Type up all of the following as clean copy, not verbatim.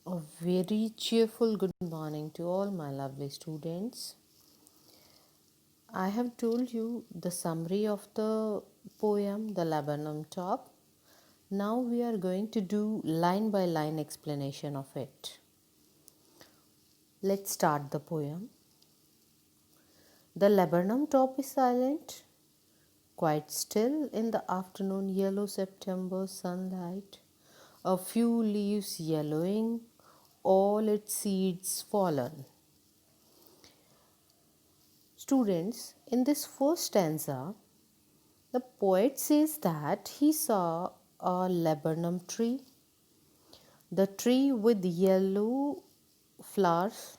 A very cheerful good morning to all my lovely students. I have told you the summary of the poem, The Laburnum Top. Now we are going to do line by line explanation of it. Let's start the poem. The laburnum top is silent, quite still in the afternoon yellow September sunlight. A few leaves yellowing, all its seeds fallen. Students, in this first stanza, the poet says that he saw a laburnum tree, the tree with yellow flowers.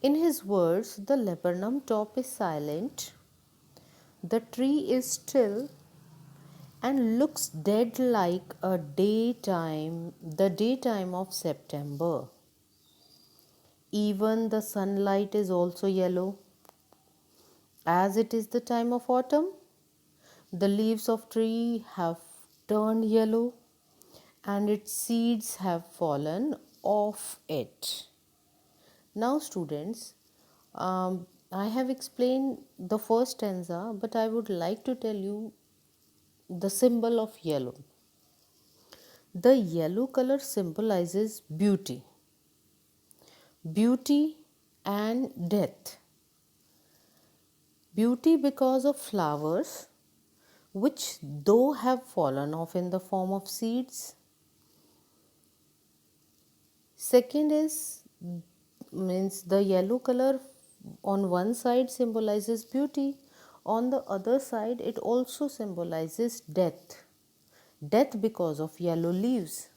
In his words, the laburnum top is silent, the tree is still and looks dead like the daytime of September. Even the sunlight is also yellow, as it is the time of autumn. The leaves of tree have turned yellow and its seeds have fallen off it. Now students, I have explained the first stanza, but I would like to tell you the symbol of yellow. The yellow color symbolizes beauty, beauty and death. Beauty because of flowers which though have fallen off in the form of seeds. Second is means the yellow color on one side symbolizes beauty, on the other side it also symbolizes death. Death because of yellow leaves,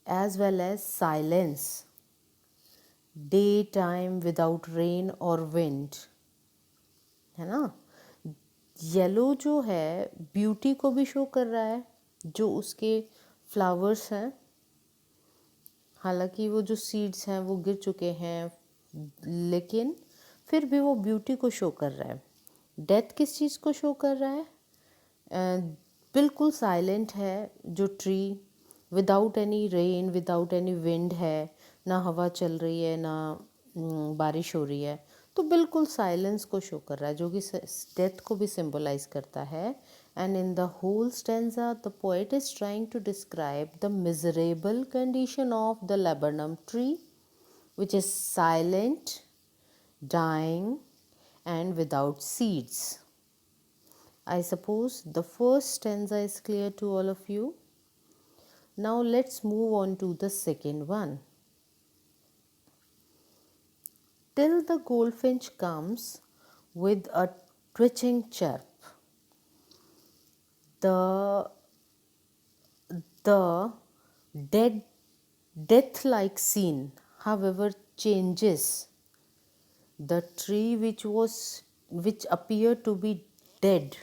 as well as silence, daytime without rain or wind, है ना. Yellow जो है beauty को भी show कर रहा है, जो उसके फ्लावर्स हैं, हालांकि वो जो सीड्स हैं वो गिर चुके हैं, लेकिन फिर भी वो ब्यूटी को शो कर रहा है. डेथ किस चीज़ को शो कर रहा है? बिल्कुल साइलेंट है जो tree, without any rain without any wind है, ना हवा चल रही है ना बारिश हो रही है, तो बिल्कुल साइलेंस को शो कर रहा है, जो कि डेथ को भी सिंबलाइज करता है. And in the whole stanza, the poet is trying to describe the miserable condition of the laburnum tree, which is silent, dying, and without seeds. I suppose the first stanza is clear to all of you. Now let's move on to the second one. Till the goldfinch comes with a twitching chirp. The death-like scene, however, changes. The tree which appeared to be dead.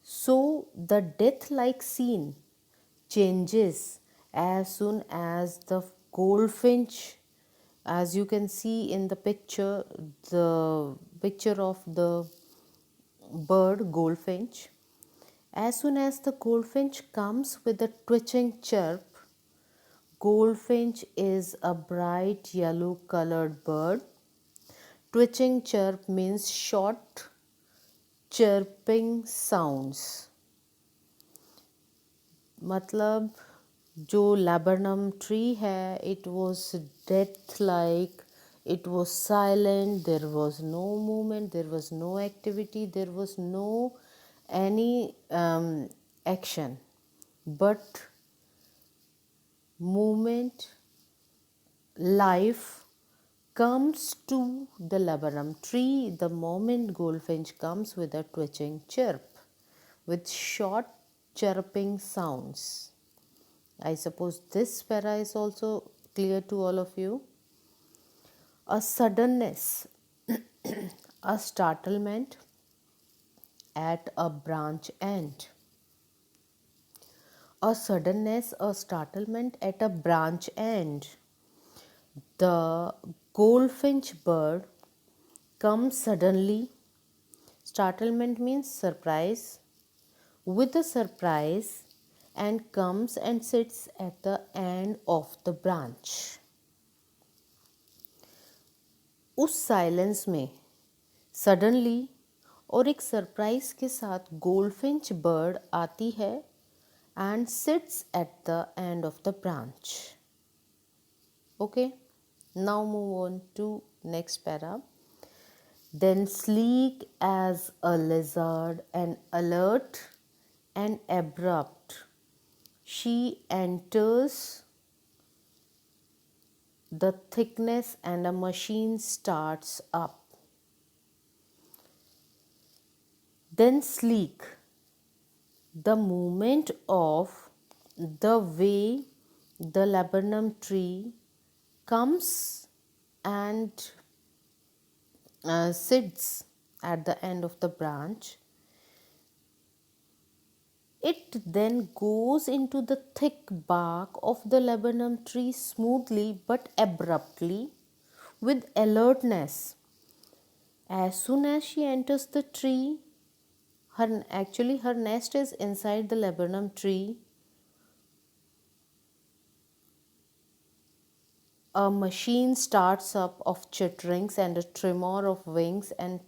So the death-like scene changes as soon as the goldfinch, as you can see in the picture of the bird goldfinch. As soon as the goldfinch comes with a twitching chirp, goldfinch is a bright yellow colored bird. Twitching chirp means short chirping sounds. मतलब जो laburnum tree है, it was death like, it was silent, there was no movement, there was no activity, there was no any action, but movement, life comes to the laburnum tree the moment goldfinch comes with a twitching chirp, with short chirping sounds. I suppose this para is also clear to all of you. A suddenness, a startlement at a branch end. A suddenness, a startlement at a branch end. The goldfinch bird comes suddenly. Startlement means surprise. With a surprise and comes and sits at the end of the branch. उस silence में suddenly और एक surprise के साथ goldfinch bird आती है and sits at the end of the branch. Okay, now move on to next para. Then sleek as a lizard and alert and abrupt, she enters the thickness and a machine starts up. Then sleek, the movement of the way the laburnum tree comes and sits at the end of the branch. It then goes into the thick bark of the laburnum tree smoothly but abruptly with alertness. As soon as she enters the tree, her nest is inside the laburnum tree. A machine starts up of chitterings and a tremor of wings and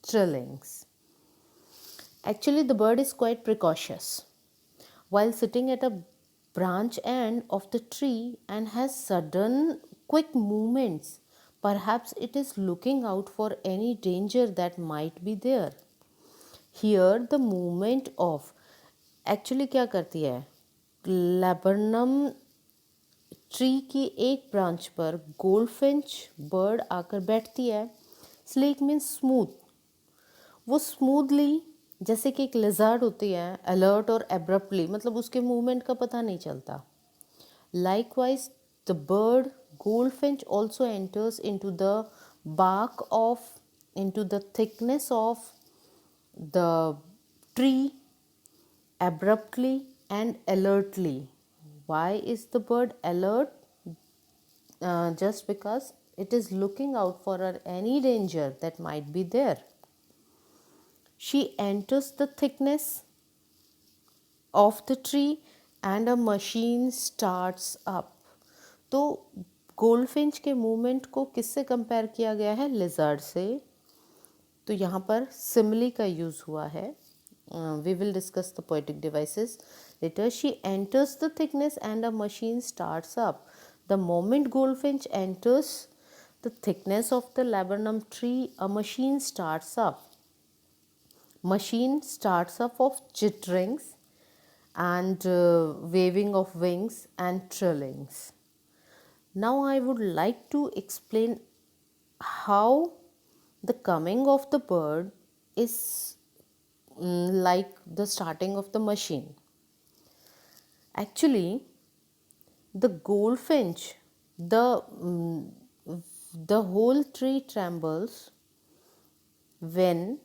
trillings. Actually, the bird is quite precautious while sitting at a branch end of the tree and has sudden quick movements. Perhaps it is looking out for any danger that might be there. Here the movement of actually क्या करती है, laburnum tree की एक branch पर goldfinch bird आकर बैठती है. Sleek means smooth. वो स्मूथली जैसे कि एक लिजार्ड होती है, अलर्ट और एब्रप्टली मतलब उसके मूवमेंट का पता नहीं चलता. Likewise the bird goldfinch also enters into the bark of into the thickness of the tree abruptly and alertly. Why is the bird alert? Just because it is looking out for any danger that might be there. She enters the thickness of the tree and a machine starts up. तो goldfinch के movement को किससे compare किया गया है? Lizard से. तो यहाँ पर सिमिली का यूज़ हुआ है. We will discuss the poetic devices later. She enters the thickness and a machine starts up. The moment goldfinch enters the thickness of the laburnum tree, a machine starts up. Machine starts up of chitterings and waving of wings and trillings. Now I would like to explain how the coming of the bird is like the starting of the machine. Actually, the goldfinch, the whole tree trembles when